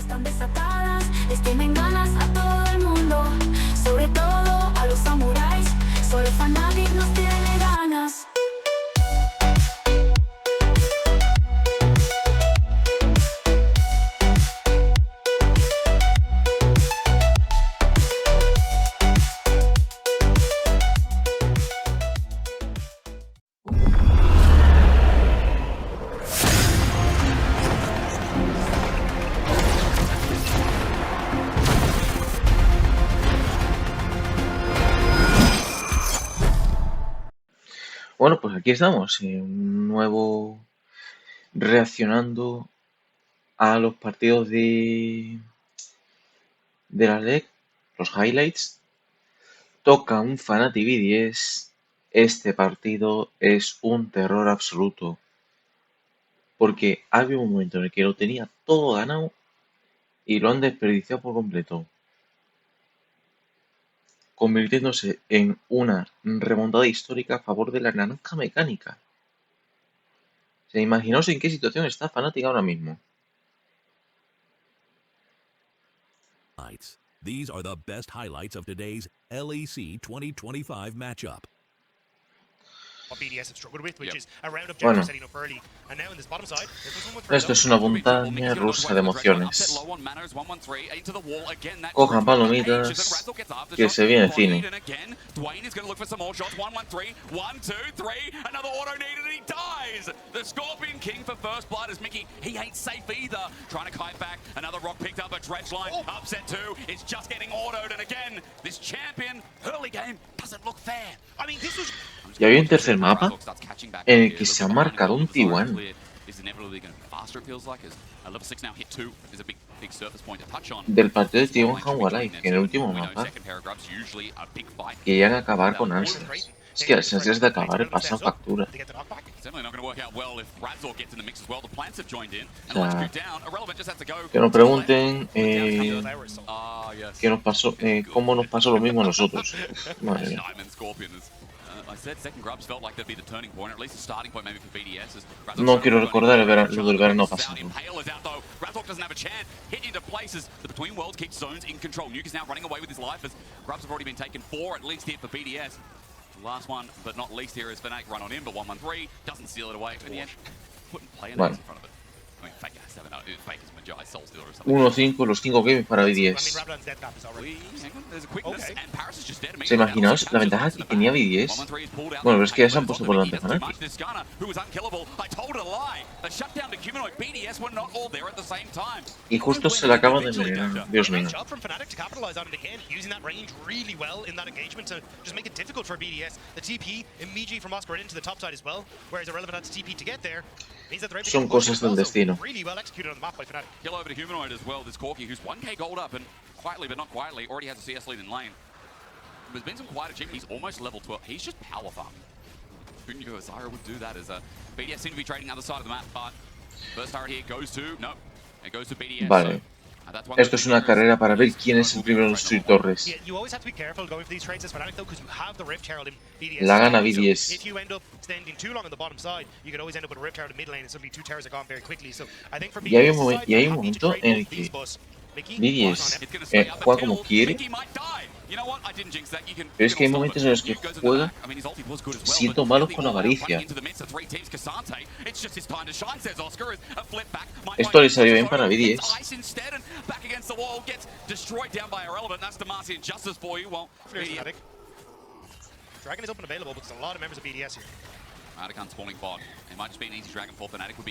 están desatadas, les tienen ganas a todo el mundo, sobre todo a los samuráis, solo Fanatic nos tiene ganas. Bueno, pues aquí estamos, un nuevo reaccionando a los partidos de la LEC, los highlights. Toca un Fanatic B10. Este partido es un terror absoluto, porque había un momento en el que lo tenía todo ganado y lo han desperdiciado por completo, convirtiéndose en una remontada histórica a favor de la naranja mecánica. O sea, imaginaos en qué situación está Fnatic ahora mismo. These are the best highlights of today's LEC 2025 matchup. Bueno, esto es una montaña rusa de emociones. Cojan palomitas, que se viene cine. Y había un tercer mapa en el que se ha marcado un T1 del partido de T1 Hanwha Life, que en el último mapa querían acabar con Answers. Es que las ansias de acabar pasan factura. O sea, que nos pregunten qué nos pasó, cómo nos pasó lo mismo a nosotros. Madre mía. No quiero recordar lo del verano pasado. Last one, but not least here, is Fnatic run on in, but 113 doesn't seal it away. In the end, couldn't play in front of it. I mean, Fake has 7-0, Fake is Majai Soul Stealer or something. 1-5, los 5 games para B10. ¿Se imaginaos la ventaja que tenía B10? Bueno, pero es que ya se han puesto por delante Fnatic. Y justo se le acaba de envenenar. Dios mío. Son cosas del destino. Kill over to Humanoid as well, this Corki, who's 1k gold up and quietly but not quietly already has a CS lead in lane. There's been some quiet achievement. He's almost level 12. He's just power farming. Who knew Zyra would do that as a BDS seem to be trading the other side of the map, but first turret here goes to it goes to BDS. Vale. Esto es una carrera para ver quién es el primero en destruir torres. La gana B10. Y hay un momento en el que B10 juega como quiere, pero es que hay momentos en los que juega siendo malo con avaricia. Esto le salió bien para B10.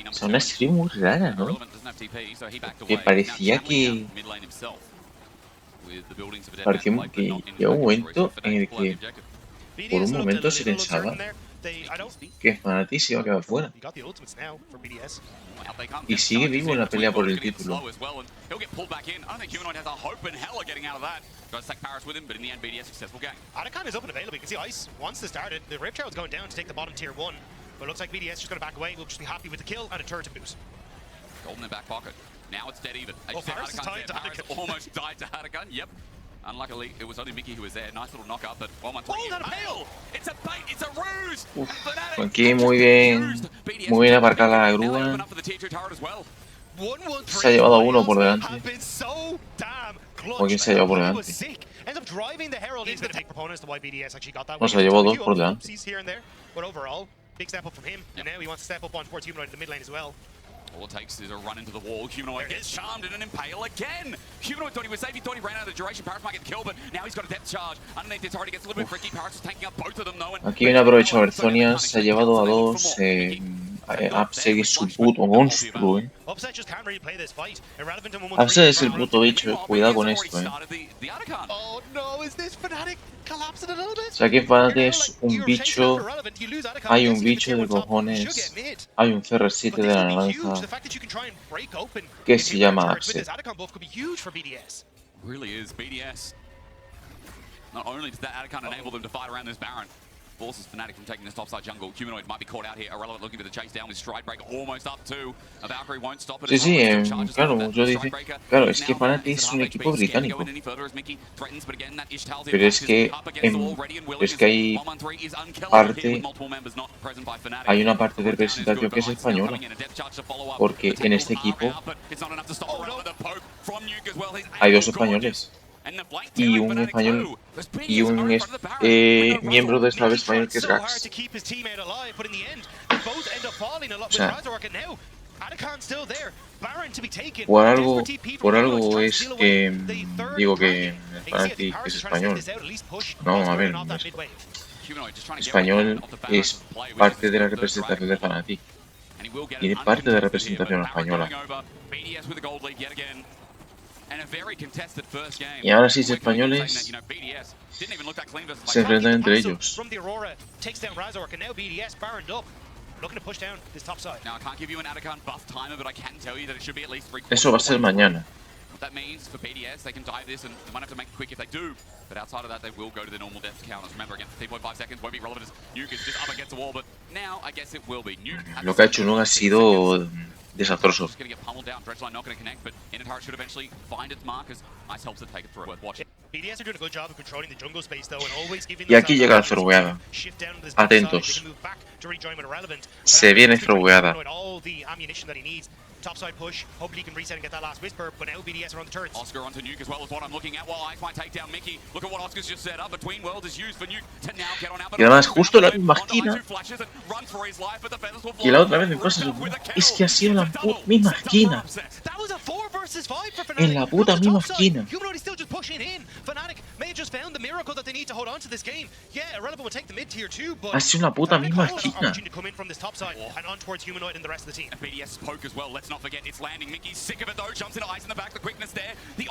O sea, una serie muy rara, ¿no? Que parecía que llegó un momento en el que por un momento se pensaba que Fnatic se iba a quedar fuera. Y sigue vivo en la pelea por el título. Now it's dead even. Almost died to Hadakan. Yep. Unluckily, it was only Mickey who was there. Nice little knock up, but 1-1-3. It's a bait, it's a ruse. Aquí muy bien aparcada la grúa. Se ha llevado a uno por delante. ¿O quién se ha llevado por delante? No, se ha llevado dos por delante. All it takes is a run into the wall. Humanoid gets charmed in an impale again. Humanoid thought he was safe. He thought he ran out of the duration. Paris might get the kill, but now he's got a depth charge. Underneath this already gets a little bit tricky. Paris is taking out both of them, though. Aquí viene aprovechado Berzonia, se ha llevado a dos. Upset es su puto monstruo, Upset es el puto bicho, cuidado con esto, O sea, que Fnatic es un bicho. Hay un bicho de cojones. Hay un CR7 de la naranja que se llama Upset. Really is BDS. Not only does that Atacant enable them to fight around this Baron, forces Fnatic from taking this topside jungle. Humanoid might be caught out here. Irrelevant looking for the chase down with Stride Breaker almost up to. A Valkyrie won't stop it. Sí, claro, yo dije, claro, es que Fnatic es un equipo británico. Pero es que hay una parte de representación que es española. Porque en este equipo hay dos españoles. Y un español y un miembro de esta vez español que es Gax. O sea, por algo es que digo que Fnatic es español. No, a ver, español es parte de la representación de Fnatic. Tiene parte de la representación española. Y ahora sí, españoles se enfrentan entre ellos. Eso va a ser mañana. That means for BDS, they can dive this and they might have to make it quick if they do. But outside of that, they will go to the normal death counters. Remember, again, 3.5 seconds won't be relevant as Nuke is just up against the wall. But now, I guess it will be. Nuke. Lo que ha hecho Nunca ha sido desastroso. Just going to get pummeled down. Dredgeline not going to connect, but Inatara should eventually find its mark as Ice helps it take it through. Worth watching. BDS are doing a good job of controlling the jungle space though and always giving. Y aquí llega la Zorogueada. Atentos. Se viene Zorogueada. Topside push. Hopefully he can reset and get that last whisper, but now BDS are on the turrets. Oscar onto Nuke as well as what I'm looking at while Ice might take down Mickey. Look at what Oscar's just set up. Between Worlds is used for Nuke to now get on out. Y además justo en la misma esquina. Y la otra vez en cosas. Es que ha sido la misma esquina. En la puta misma esquina. Ha sido una puta misma esquina.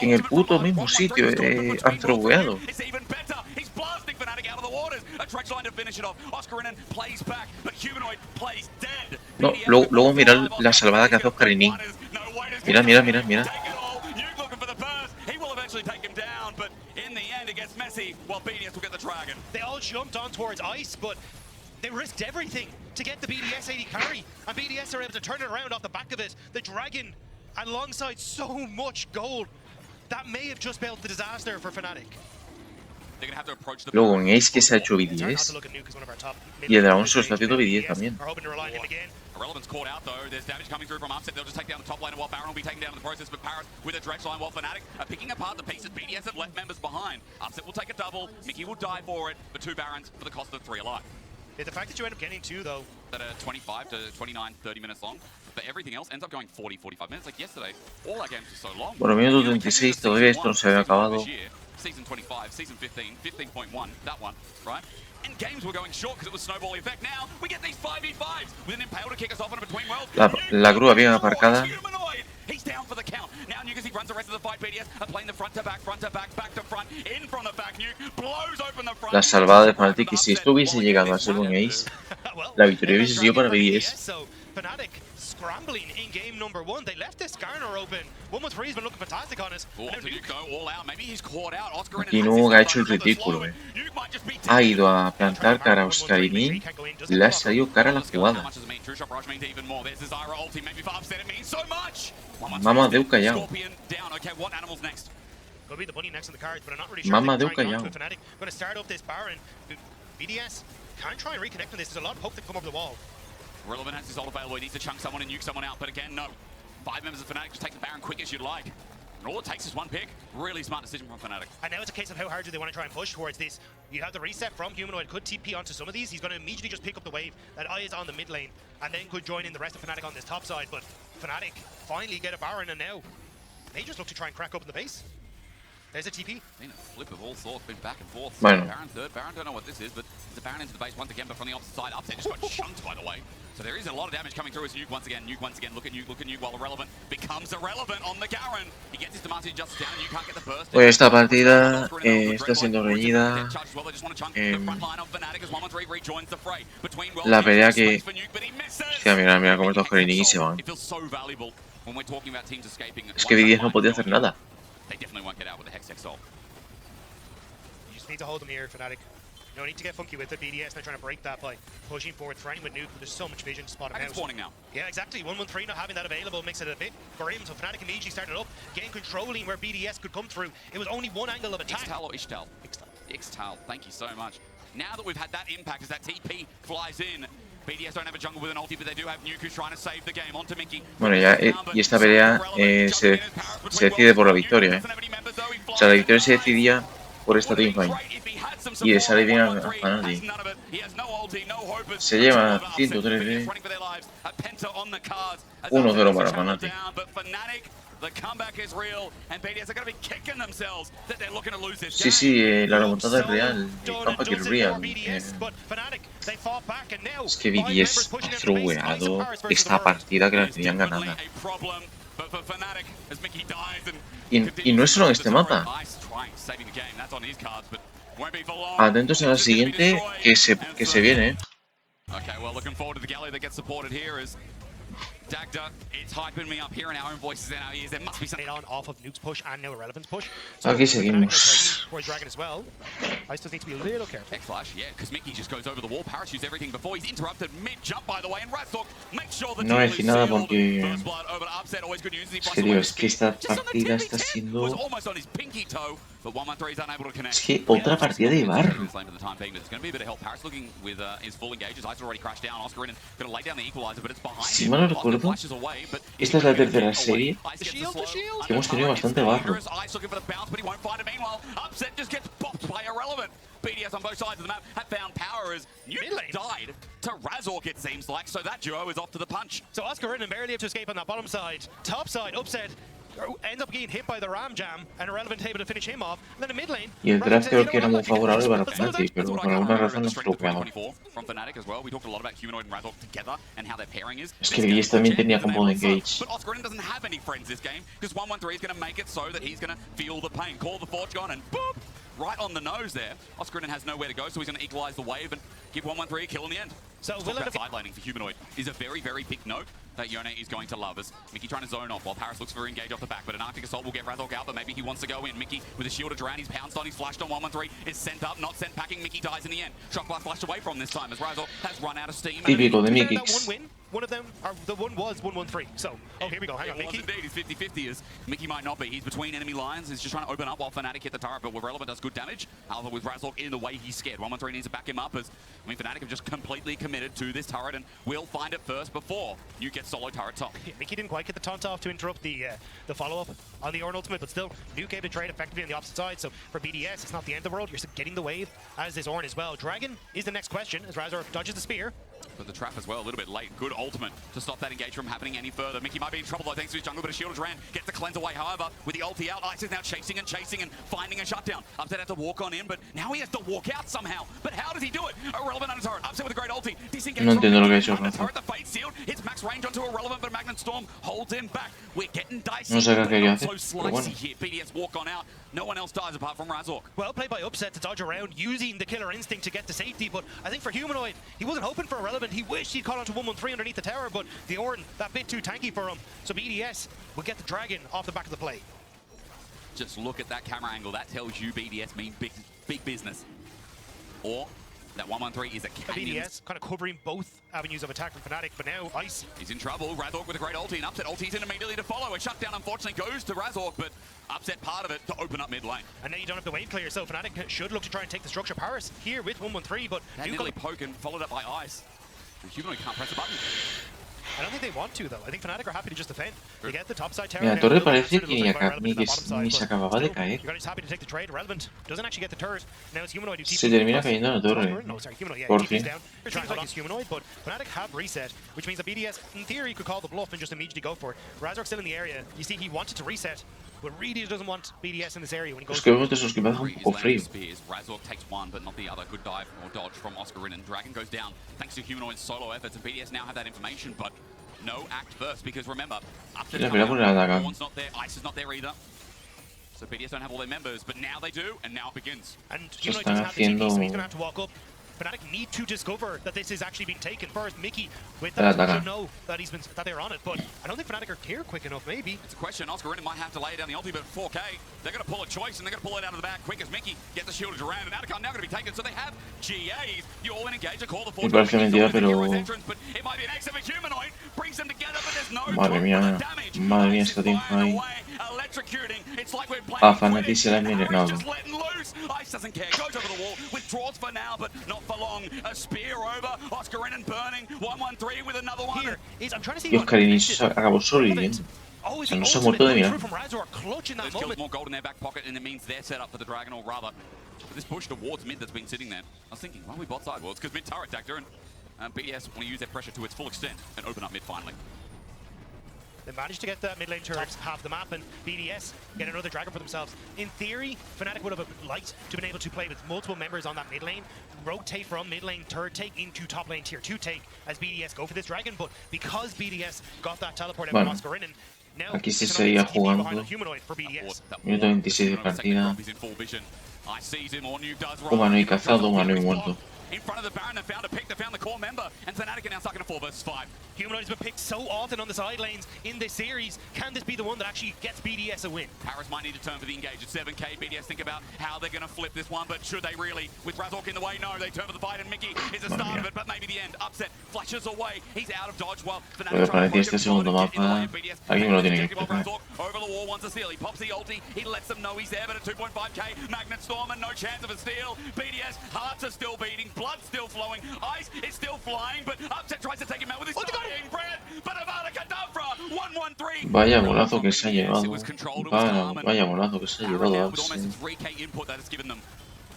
En el puto mismo sitio han trogueado. No, luego mira la salvada que hace Oscar y Nin. Mira, mira, mira, mira. They risked everything to get the BDS AD carry, and BDS are able to turn it around off the back of it. The Dragon, alongside so much gold, that may have just spelled the disaster for Fnatic. Luego en Ace que se ha hecho BDS y el dragón se lo está haciendo BDS también. Irrelevant's caught out though. There's damage coming through from Upset. They'll just take down the top lane while Baron will be taken down in the process. But Paris with a Dredge line while Fnatic are picking apart the pieces. BDS have left members behind. Upset will take a double. Mickey will die for it. But 2 Barons for the cost of 3 alive. Yeah, the fact that you end up getting 2 though. That are 25 to 29, 30 minutes long. But everything else ends up going 40, 45 minutes. Like yesterday, all our games were so long. Bueno, minuto 36, todavía esto no se había acabado. Season 25, Season 15, 15.1, that one, right? And games were going short because it was snowballing effect. Now we get these 5v5s with an impale to kick us off on a between worlds. La grúa bien aparcada. He's down for the count. Now Nuke as he runs the rest of the fight. BDS are playing the front to back, back to front, in from the back. Nuke blows open the front. La salvada de Fnatic, y si esto hubiese llegado a ser un Ace, la victoria hubiese sido para BDS. Fnatic scrambling in game number 1. They left this Skarner open. 1-3's been looking fantastic on us. Aquí Nunca ha hecho el ridículo, Ha ido a plantar cara a Oscar y Nin, le ha salido cara a la jugada. Mamá de callao. Mamá de callao. BDS can try and reconnect on this. There's a lot of hope that come over the wall. Relevant has his ult available. He needs to chunk someone and nuke someone out, but again, no. 5 members of Fnatic just take the Baron quick as you'd like. And all it takes is one pick. Really smart decision from Fnatic. And now it's a case of how hard do they want to try and push towards this. You have the reset from Humanoid, could TP onto some of these. He's going to immediately just pick up the wave. That eye is on the mid lane, and then could join in the rest of Fnatic on this top side. But Fnatic finally get a Baron, and now they just look to try and crack open the base. There's a TP. Been a flip of all sorts, been back and forth. Bueno. Baron third. Baron don't know what this is, but it's a Baron into the base once again, but from the opposite side. Upset just got chunked, by the way. So there is a lot of damage coming through as Nuke once again. Look at Nuke, while Irrelevant becomes irrelevant on the Garen. He gets his Demacia just down and you can't get the burst. Pues esta partida está siendo reñida. La pelea que... Hostia, mira cómo estos Green se van. Es que BDS no podía hacer nada. They definitely won't get out with the Hex Exalt. You just need to hold them here, Fnatic. No need to get funky with the BDS. They're trying to break that by pushing forward, threatening with Nuke, but there's so much vision to spot him out. Spawning now. Yeah, exactly. 1-1-3 not having that available makes it a bit grim. So Fnatic immediately started up, getting controlling where BDS could come through. It was only one angle of attack. Ixtal or Ishtal? Ixtal. Thank you so much. Now that we've had that impact as that TP flies in, BDS don't have a jungle with an ulti, but they do have Nuke who's trying to save the game. Onto Mickey. Bueno, ya, y esta pelea se decide por la victoria, O sea, la victoria se decidía por esta teamfight. Y le sale bien a Fnatic. Se lleva 103 1-0 para Fnatic. Sí, la remontada es real. El comeback es real. Es que BDS ha throweado esta partida que la tenían ganada. Y no es solo en este mapa. Atentos a la siguiente que se viene. Dagda, it's hyping me up here in our own voices in our ears. There must be something on off of Nuke's push and now Irrelevant's push. Aquí seguimos. Dragon as well. I still need to be a little careful. X-Flash, yeah, because Mickey just goes over the wall, parachutes everything before he's interrupted mid-jump, by the way, and Razork makes sure the No voy a decir nada porque... First blood over to Upset, always good news. Es que tío, es que esta partida está siendo... Almost on his pinky toe, but 113 is unable to connect. Es que otra partida de barro. It's going to be a bit of help. Paris looking with his full engages. Ice already crashed down. Oscar in and going to lay down the equalizer, but it's behind Si him. mal no recuerdo, esta es la tercera serie que hemos tenido bastante barro. BDS on both sides of the map have found power as Nuke died to Razork, it seems like, so that duo is off to the punch. So Oscar in and barely able to escape on that bottom side. Top side, Upset, ends up getting hit by the Ram Jam, and Irrelevant able to finish him off. And then the mid lane. Y el draft creo que era muy favorable para Fnatic, pero por alguna razón nos bloqueaba. Es que BDS también tenía combo de engage. But Oscar doesn't have any friends this game, because 113 is going to make it so that he's going to feel the pain. Call the Forge Gone and boop! Right on the nose there. Oscar has nowhere to go, so he's going to equalize the wave and give 113 a kill in the end. So sidelining for Humanoid is a very, very big note that Yone is going to love. As Mickey trying to zone off while Paris looks for engage off the back, but an Arctic Assault will get Razork out, but maybe he wants to go in. Mickey with a shield of Duran, he's pounced on, he's flashed on 113, is sent up, not sent packing. Mickey dies in the end. Shockblast flashed away from this time as Razork has run out of steam. Típico de Mickix. One of them, the one was 1-1-3. So, here we go. Hang on, Mickey. Indeed, he's 50-50 as Mickey might not be. He's between enemy lines. He's just trying to open up while Fnatic hit the turret, but with Relevant does good damage. However, with Razork in the way, he's scared. 113 needs to back him up as, Fnatic have just completely committed to this turret and will find it first before you get solo turret top. Yeah, Mickey didn't quite get the taunt off to interrupt the follow-up on the Ornn ultimate, but still, Nuke able to trade effectively on the opposite side. So for BDS, it's not the end of the world. You're still getting the wave, as is Ornn as well. Dragon is the next question as Razork dodges the spear. But the trap as well, a little bit late. Good ultimate to stop that engage from happening any further. Mickey might be in trouble though thanks to his jungle, but a shield of Duran gets the cleanse away. However, with the ulti out, Ice is now chasing and finding a shutdown. Upset had to walk on in, but now he has to walk out somehow. But how does he do it? Irrelevant on his turret. Upset with a great ulti. Disengage No entiendo lo que ha hecho from the turret. The fate sealed. Hits max range onto Irrelevant, but Magnet Storm holds him back. We're getting dicey. No sé qué quería hacer, So pero bueno. slicey here. BDS walk on out. No one else dies apart from Razork. Well played by Upset to dodge around, using the killer instinct to get to safety, but I think for Humanoid, he wasn't hoping for Irrelevant. He wished he'd caught onto 113 underneath the tower, but the Ornn, that bit too tanky for him. So BDS will get the Dragon off the back of the play. Just look at that camera angle. That tells you BDS mean big business. Or that 113 is a canyon. BDS kind of covering both avenues of attack from Fnatic, but now Ice. He's in trouble. Razork with a great ulti, and Upset ultis in immediately to follow. A shutdown unfortunately goes to Razork, but Upset part of it to open up mid lane. And now you don't have the wave clear, so Fnatic should look to try and take the structure. Paris here with 113, but That nearly poke and followed up by Ice. And Humanoid can't press a button. I don't think they want to though. I think Fnatic are happy to just defend. They get the top side tower. Mira, now, Torre build parece answer, it que looks like ni Irrelevant in that bottom side, ni se but acababa de still, caer. You're just happy to take the trade. Irrelevant doesn't actually get the turret. Now it's Humanoid who TPs. Se termina cayendo la torre. No, sorry, Humanoid, yeah, Por TPs fin. down. They're trying to hold on to Humanoid, but Fnatic have reset, which means that BDS, in theory, could call the bluff and just immediately go for it. Razor's still in the area. You see, he wanted to reset, but really doesn't want BDS in this area when he goes. Es que vosotros os quedáis un poco frío. Razor takes one, but not the other. Good dive or dodge from Oscar and Dragon goes down thanks to Humanoid's solo efforts, and BDS now have that information, but no act first, because remember, up to the time, one's not there, Ice is not there either. So BDS don't have all their members, but now they do, and now it begins. And Humanoid doesn't have the TP, so he's going to have to walk up. Fnatic need to discover that this is actually being taken. First, Mickey with that should know that that they're on it, but I don't think Fnatic are here quick enough, maybe. It's a question. Oscar might have to lay down the ulti, but 4K, they're going to pull a choice, and they're going to pull it out of the bag quick as Mickey gets the shield to Durant, and Atacon now going to be taken, so they have GAs. You all in engage, call the force. Me parece mentira, pero... But it might be an X of a Humanoid, brings them together, but there's no Madre mía, madre mía, este tiempo ahí. Ah, Fnatic se la ha envenenado. Ice doesn't care, goes over the wall, withdraws for now, but not for long. A spear over, Oscar and burning, 1-1-3 with another one. Here is, I'm trying to see Y Oscar Inicio acabó sobreviviendo. Oh, O sea, no se ha muerto de mirar. There's kills more gold in their back pocket, and it means they're set up for the Dragon, or rather, for this push towards mid that's been sitting there. I was thinking, why are we bot side? Well, it's because mid turret Dactor, and BDS want to use their pressure to its full extent and open up mid finally. They managed to get the mid lane turrets, half the map, and BDS get another Dragon for themselves. In theory, Fnatic would have liked to been able to play with multiple members on that mid lane, rotate from mid lane turret take into top lane tier 2 take as BDS go for this Dragon, but because BDS got that teleport out from Oscar in, now aquí se seguía jugando. Minuto 26 de partida. Humano y cazado, humano y muerto. In front of the Baron, they found a pick, they found the core member, and Fnatic are now stuck in a 4 versus 5. Humanoid has been picked so often on the side lanes in this series. Can this be the one that actually gets BDS a win? Paris might need to turn for the engage at 7k. BDS think about how they're going to flip this one, but should they really? With Razork in the way, no, they turn for the fight, and Mickey is the start of it, but maybe the end. Upset, flashes away, he's out of dodge while Fnatic trying to este segundo mapa, alguien lo tiene que empezar. Over the wall, wants a steal, he pops the ulti, he lets them know he's there, but at 2.5k, Magnet Storm and no chance of a steal. BDS, hearts are still beating, blood still flowing, Ice is still flying, but Upset tries to take him out with his dying breath, but Avada Kedavra, 1-1-3. Vaya golazo que se ha llevado. Vaya golazo que se ha llevado.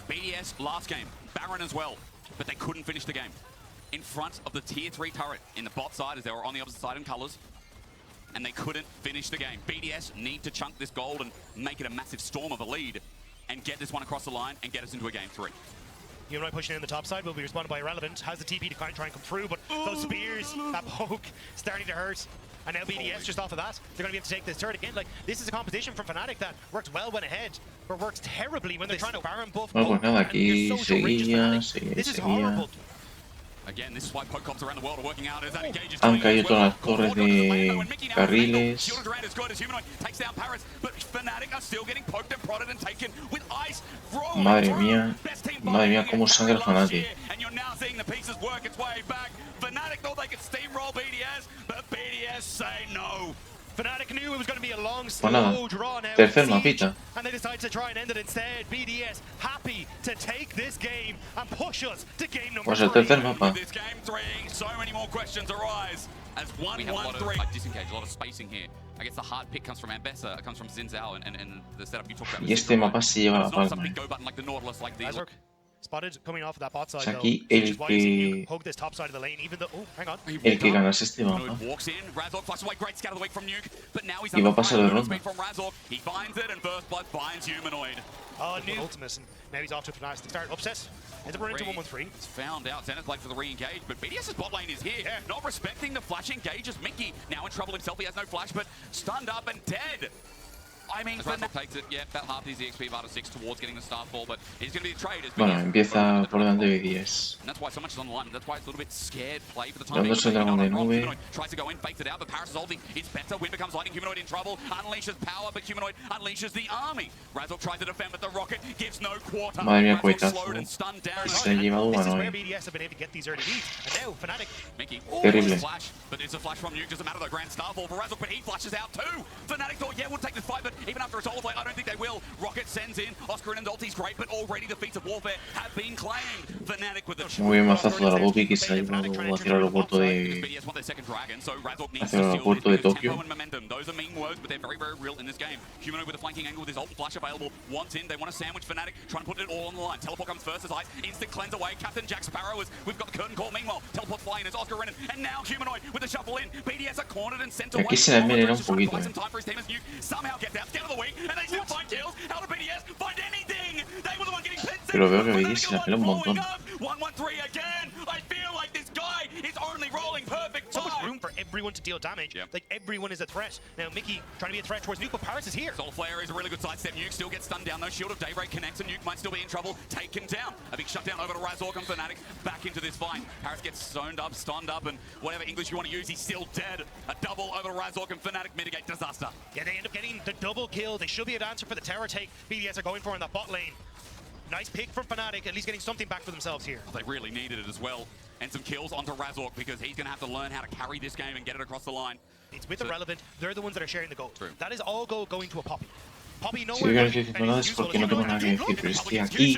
BDS last game, Baron as well, but they couldn't finish the game. In front of the tier 3 turret in the bot side as they were on the opposite side in colors, and they couldn't finish the game. BDS need to chunk this gold and make it a massive storm of a lead and get this one across the line and get us into a game 3. Humanoid pushing in the top side will be responded by Irrelevant. Has the TP to try and come through, but those spears, that poke, starting to hurt. And now BDS just off of that, they're going to be able to take this turret again. Like, this is a competition from Fnatic that works well when ahead, but works terribly when they're trying to Baron buff. Bueno, pues nada, aquí seguía. This is horrible. Again, this is why poke cops around the world are working out as that engages. Han caído todas las torres de carriles. Madre mía, cómo sangra el Fnatic. Fnatic knew it was going to be a long, Pues nada, slow draw now. tercer mapita. And they decided to try and end it instead. BDS happy to take this game and push us to game number 3. Pues el tercer mapa. This game 3, so many more questions arise as 1-1-3. We have a lot of disengage, a lot of spacing here. I guess the hard pick comes from Ambessa, it comes from Zinzao, and the setup you talked about. Y este mapa se lleva la palma. Go button like the Nautilus, like the spotted coming off of that bot side, aquí though, el which is why you hug this top side of the lane, even though, oh, hang on. El que ganase este mapa. Walks in, Razork flashes away, great scout of the week from Nuke, but now he's Y va a pasar de ronda. from Razork. He finds it, and First Blood finds Humanoid. Oh, Nuke Ultimus, and now he's off to a fantastic start. Upset, ends up running into 1-1-3. It's found out, Zenith played for the re-engage, but BDS's bot lane is here, not respecting the flash engage as Mickey, now in trouble himself, he has no flash, but stunned up and dead. I mean, Razork takes it, yeah, about half his EXP of 6 towards getting the Starfall, but he's going to be the trade. Bueno, empieza por delante de 10. And that's why so much is on the line, that's why it's a little bit scared play for the time. Dándose el dragón de nube. Tries to go in, fakes it out, but Paris is ulting, it's better, Wind becomes lightning, Humanoid in trouble, unleashes power, but Humanoid unleashes the army. Razork tries to defend, but the rocket gives no quarter. Madre mía, Razork cohetazo. slowed and stunned down. Se ha llevado This is humano, where BDS have been able to get these early leads, and now Fnatic. Mickey, terrible. Flash, but it's a flash from Nuke, doesn't matter the grand Starfall for Razork, but he flashes out too. Fnatic thought, yeah, we'll take this fight, but Even after a solo play, I don't think they will. Rocket sends in. Oscar and ulti's great, but already the feats of warfare have been claimed. Fnatic with the Muy bien, mazazo de la Bobby que se ha llevado hacia el aeropuerto de Tokio. Those are mean words, but they're very, very real in this game. Humanoid with a flanking angle with his ult flash available. Wants in. They want to sandwich Fnatic, try and put it all on the line. Teleport comes first as Ice. Instant cleanse away. Captain Jack Sparrow is. We've got the curtain call. Meanwhile, Teleport flying as Oscar Renan. And now Humanoid with the shuffle in. BDS are cornered and sent away. Aquí se la envenena un poquito. Somehow gets out. Scout of the week. And they still find kills. How did BDS find anything? They were the one getting pinned. Pero veo que BDS se la pela un montón. 1-1-3 again. I feel like this guy is only rolling perfect. So much room for everyone to deal damage. Yep. Like everyone is a threat. Now Mickey trying to be a threat towards Nuke, but Paris is here. Soul Flare is a really good sidestep. Nuke still gets stunned down. No Shield of Daybreak connects, and Nuke might still be in trouble. Taken down. A big shutdown over to Razork and Fnatic. Back into this fight. Paris gets stoned up, stunned up, and whatever English you want to use, he's still dead. A double over to Razork and Fnatic mitigate disaster. Yeah, they end up getting the double kill. They should be able to answer for the tower take BDS are going for in that bot lane. Nice pick from Fnatic, at least getting something back for themselves here. They really needed it as well. And some kills onto Razork because he's going to have to learn how to carry this game and get it across the line. It's with Irrelevant. They're the ones that are sharing the gold. True. That is all gold going to a Poppy. Poppy Si yo no estoy diciendo nada es porque no tengo nada que decir, pero es que aquí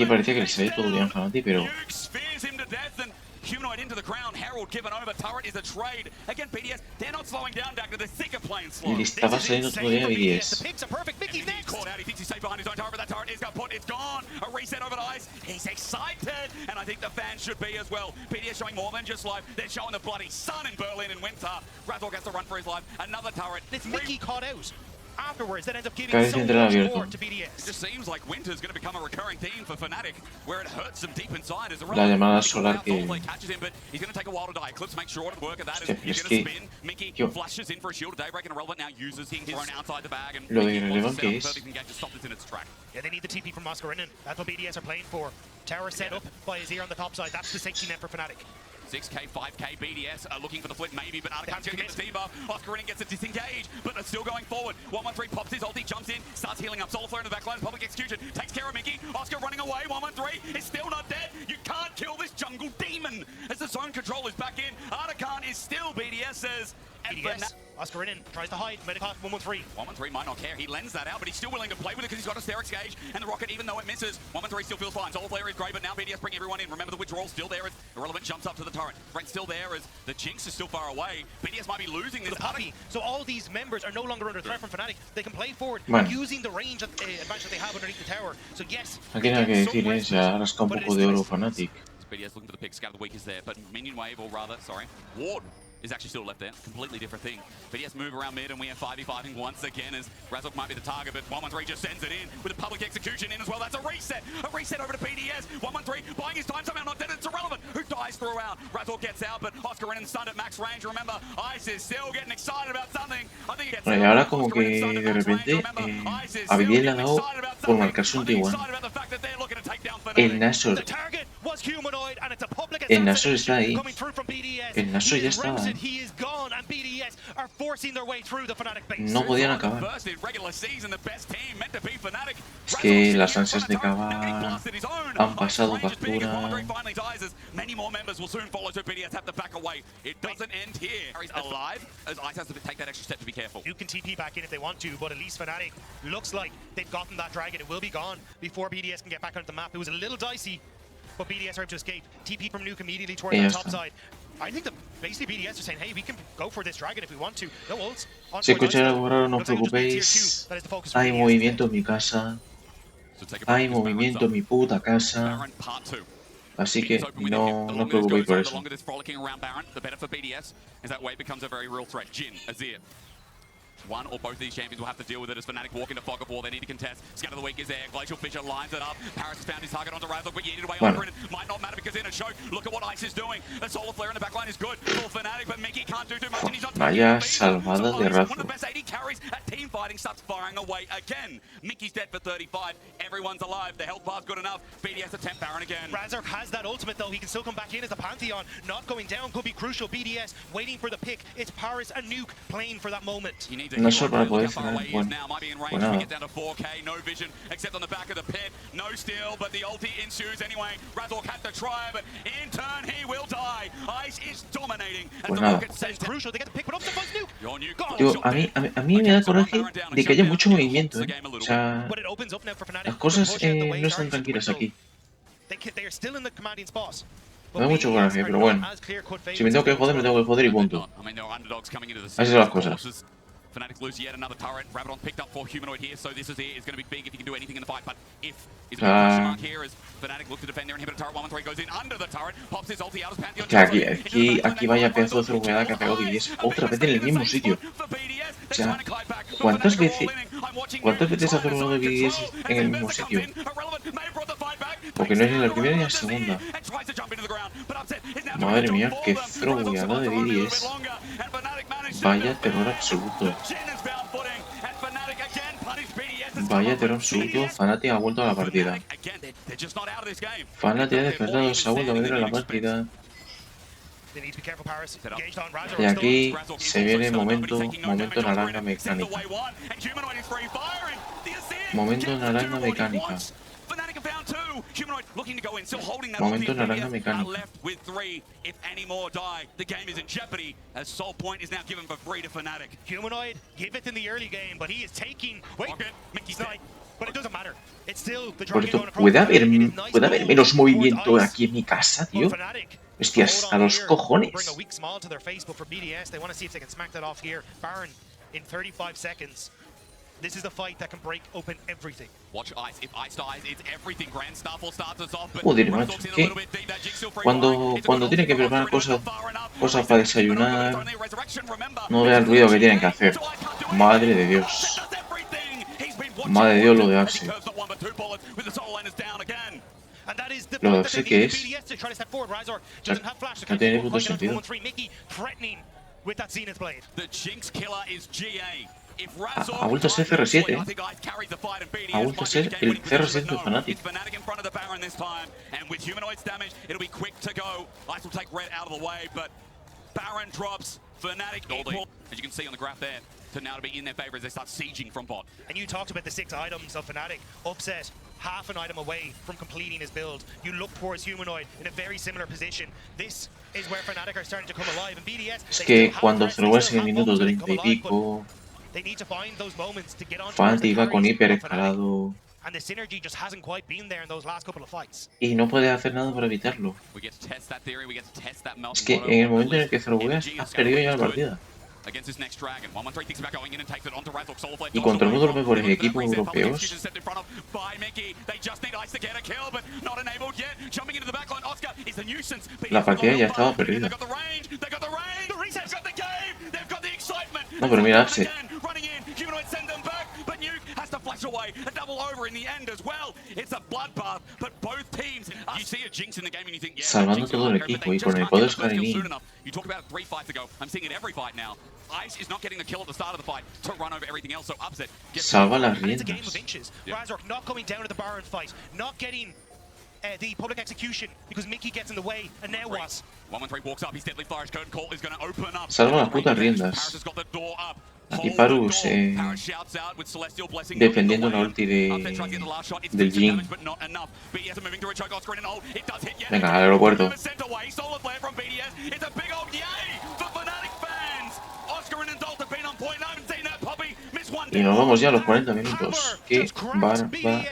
parecía que le salía todo bien a Fanati, pero Humanoid into the ground, Herald given over, turret is a trade. Again, BDS, they're not slowing down, Dagger, they're sick of playing slow. le estaba saliendo todo bien a BDS. The picks are perfect. Mickey next. Caught out, he thinks he's safe behind his own turret, but that turret is kaput, it's gone. A reset over to Ice, he's excited, and I think the fans should be as well. BDS showing more than just life, they're showing the bloody sun in Berlin in winter. Razork has to run for his life, another turret. It's Mickey caught out. Afterwards, that ends up giving Cabe so central much abierto. more to BDS. It just seems like winter's going to become a recurring theme for Fnatic, where it hurts them deep inside. As a La llamada solar que... catches him, but he's going to take a while to die. Eclipse makes sure to work at that. Hostia, He's es going que... to spin. Mickey Yo... flashes in for a shield of Daybreak, and Irrelevant now uses his thrown outside the bag. And Lo de Mickey Irrelevant wants to set que up es... perfect engage to stop this in its track. Yeah, they need the TP from Mascarinin. That's what BDS are playing for. Tower set up by Azir on the top side. That's the safety net for Fnatic. 6k, 5k, BDS are looking for the flip maybe, but Arcan's going to get the debuff. Oscar Renan gets a disengage, but they're still going forward. 1-1-3 pops his ulti, jumps in, starts healing up. Soul Flare in the backline, public execution, takes care of Mickey. Oscar running away, 1-1-3, is still not dead. You can't kill this jungle demon. As the zone control is back in, Arcan is still, BDS says. BDS, Oscar Renan tries to hide, Medicott 1-1-3. 1-1-3 might not care, he lends that out, but he's still willing to play with it because he's got a Sterix gauge, and the Rocket, even though it misses, 1-1-3 still feels fine. Soul Flare is great, but now BDS bring everyone in. Remember the withdrawal still there as Irrelevant jumps up to the turret. Brent's still there as the Jinx is still far away. BDS might be losing this. Poppy. So all these members are no longer under threat from Fnatic. They can play forward using the range advantage that they have underneath the tower. So yes. Aquí nada que decir, se ha rascado un poco de oro Fnatic. BDS looking for the pick, Scout of the Week is there, but Minion Wave, or rather, sorry, Ward is actually still left there. Completely different thing. BDS move around mid, and we have 5v5ing once again as Razork might be the target, but 1-1-3 just sends it in with a public execution in as well. That's a reset. A reset over to BDS. 1-1-3 buying his time, somehow not dead. It's Irrelevant who dies throughout. Razork gets out, but Oscar Renan stunned at max range. Remember, Ice is still getting excited about something. I think he gets Bueno, y ahora como que de repente a BDS le ha dado por marcar su antigua. El Nashor. El Nashor está ahí. El Nashor ya estaba. No podían acabar. Es que las ansias de acabar han pasado factura. You can TP back in if they want to, but at least Fnatic looks like they've gotten that dragon. It will be gone before BDS can get back onto the map. It was a little dicey, but BDS are able to escape. TP from Nuke immediately towards the top side. I think that basically BDS are saying, hey, we can go for this dragon if we want to. No ults. Si escuchan algo raro, no os preocupéis. Hay movimiento en mi casa. Hay movimiento en mi puta casa. Así que no os preocupéis por eso. One or both of these champions will have to deal with it as Fnatic walk into Fog of War. They need to contest. Scout of the Week is there. Glacial Fisher lines it up. Paris has found his target onto Razork, but yeeted away over it. Might not matter because in a choke. Look at what Ice is doing. The Solar Flare in the backline is good for Fnatic, but Mickey can't do too much, and he's on Vaya salvada de Razork. One of the best AD carries at team fighting starts firing away again. Mickey's dead for 35. Everyone's alive. The health bar's good enough. BDS attempt Baron again. Razork has that ultimate though. He can still come back in as the Pantheon. Not going down could be crucial. BDS waiting for the pick. It's Paris and Nuke playing for that moment. You need No solo para poder cenar, bueno, pues nada. Pues nada. Tío, a mí me da coraje de que haya mucho movimiento, ¿eh? O sea, las cosas no están tranquilas aquí. Me da mucho coraje, pero bueno. Si me tengo que joder, me tengo que joder y punto. Así son las cosas. Fnatic lose yet another turret. Rabadon picked up for Humanoid here, so this is going to be big if he can do anything in the fight. But if is a big question mark here as Fnatic look to defend their inhibitor turret. 113 goes in under the turret, pops his ulti out as Pantheon. Aquí vaya pedazo de celular que ha pegado BDS otra vez en el mismo sitio. O sea, ¿cuántas veces ha cerrado BDS en el mismo sitio? Porque no es ni la primera ni la segunda. Madre mía, qué throweada de BDS. Vaya terror absoluto. Vaya terror absoluto. Fnatic ha vuelto a la partida. Fnatic ha despertado, se ha vuelto a meter en la partida. Y aquí se viene momento naranja mecánica. Momento naranja mecánica. Momento naranja mecánica. Humanoid give it in the early game, but he is taking. Wait, Mickey's not. But it doesn't matter. It's still the Por esto, ¿puede haber menos movimiento aquí en mi casa, tío? Hostias, a los cojones. This is the fight that can break open everything. Watch Ice. If Ice dies, it's everything. Grand Starfall starts us off, but joder, macho, que cuando tiene que preparar cosas para desayunar, no vea el ruido que tienen que hacer. Madre de Dios. Madre de Dios lo de Arce. Lo de Arce que es. No tiene puto sentido. Ha vuelto a ser CR7, ¿eh? Ha vuelto a ser el CR7 de Fnatic. To now to be in their favor as they start sieging from bot. And you talked about the 6 items of Fnatic. Upset, half an item away from completing his build. You look towards Humanoid in a very similar position. This is where Fnatic are starting to come alive. And BDS, es que cuando se lo en el minuto 30 y pico, Fnatic va con hiper escalado. Y no puedes hacer nada para evitarlo. Es que en el momento en el que se lo veas, has perdido ya la partida. Y contra uno de los mejores equipos europeos, la partida ya estaba perdida. No, pero mira, salvando todo el equipo y con el poder Scarini. Salva las riendas. The public execution because Mickey gets in the way and now what? 113 walks up, he's deadly flourish, curtain call is going to open up. Salva las putas riendas. Aquí Parus defendiendo la ulti del Jhin. Venga, al aeropuerto. Y nos vamos ya a los 40 minutos. ¡Qué barbaridad!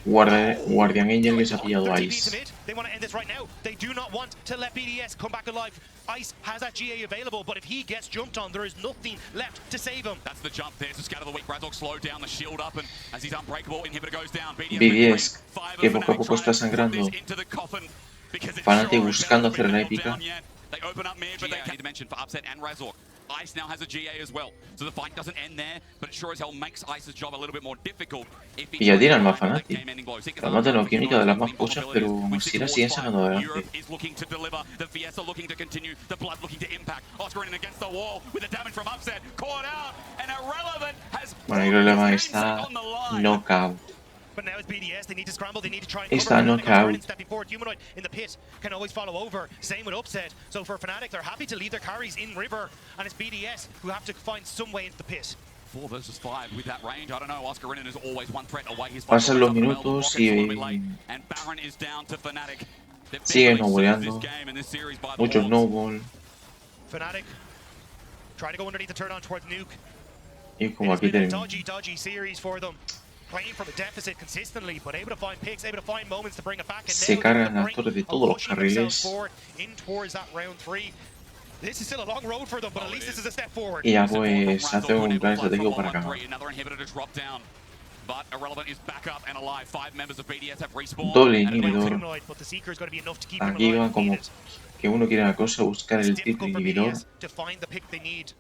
Guardian Angel que se ha pillado a Ice. Ice has that GA available, but if he gets jumped on, there is nothing left to save him. That's the jump. There's the scatter of the weak. Razork slowed down the shield up, and as he's unbreakable, inhibitor goes down. BDS, que poco a poco está sangrando. Fnatic buscando hacer la épica. They open up mid, but they can't mention for Upset and Razork. Ice now has a GA as well, so the fight doesn't end there, but it sure as hell makes Ice's job a little bit more difficult. Y ya tiran más Fnatic. La mata no química de las más puchas, pero si la siguen sacando adelante. Bueno, y Irrelevant está knockout. But now it's BDS. They need to scramble. They need to try and Está cover. Fnatic on turn knockout. and stepping forward. Humanoid in the pit can always follow over. Same with Upset. So for Fnatic, they're happy to leave their carries in river, and it's BDS who have to find some way into the pit. 4 versus 5 with that range. I don't know. Oscar Renan is always one threat away. His Pasan fight los always up the bell. minutos Rocket's a little y bit late, and Baron is down to Fnatic. They've siguen barely sealed this snowboleando. game and this series by the Muchos horns. snowball. Fnatic try to go underneath the turn on towards Nuke. Y como It's aquí been a tenemos. dodgy series for them. Playing from a deficit consistently, but able to find picks, able to find moments to bring it back. And Se now cargan they're las torres de on todos los pushing themselves carriles. forward in towards that round 3. This is still a long road for them, but at least this is a step forward. Y ya pues hace un plan estratégico para acabar. Another inhibitor to drop down. But Irrelevant is back up and alive. 5 members of BDS have respawned. Doble And it went inhibidor. humanoid, but the Seeker is going to be enough to keep him Aquí alive va if como needed. que uno quiere una cosa, buscar It's el triple difficult for inhibidor. BDS to find the pick they need,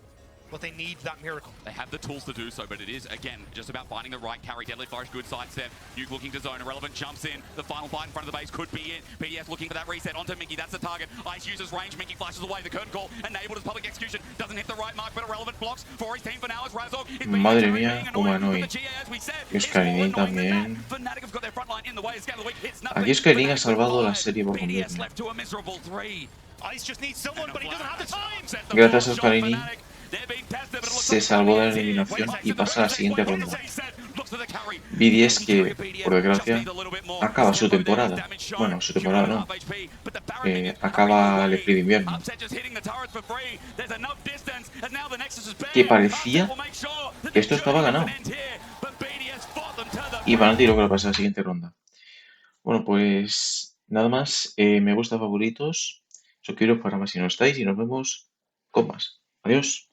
but they need that miracle. They have the tools to do so, but it is, again, just about finding the right carry. Deadly Forest, good sidestep. Nuke looking to zone. Irrelevant jumps in. The final bite in front of the base could be in. BDS looking for that reset onto Mickey. That's the target. Ice uses range. Mickey flashes away. The curtain call enabled as public execution. Doesn't hit the right mark, but Irrelevant blocks for his team for now as Razog. Madre mía, cómo annoying. Y Skyrim también. Aquí Skyrim ha salvado la serie por completo. Ice just needs someone, but he doesn't have the time. Gracias a Skyrim se salvó de la eliminación y pasa a la siguiente ronda. BDS que, por desgracia, acaba su temporada. Bueno, su temporada no. Acaba el free de invierno. Que parecía que esto estaba ganado. Y van a tirar lo que pasa a la siguiente ronda. Bueno, pues nada más. Me gusta favoritos. Suscribiros para más si no estáis y nos vemos con más. Adiós.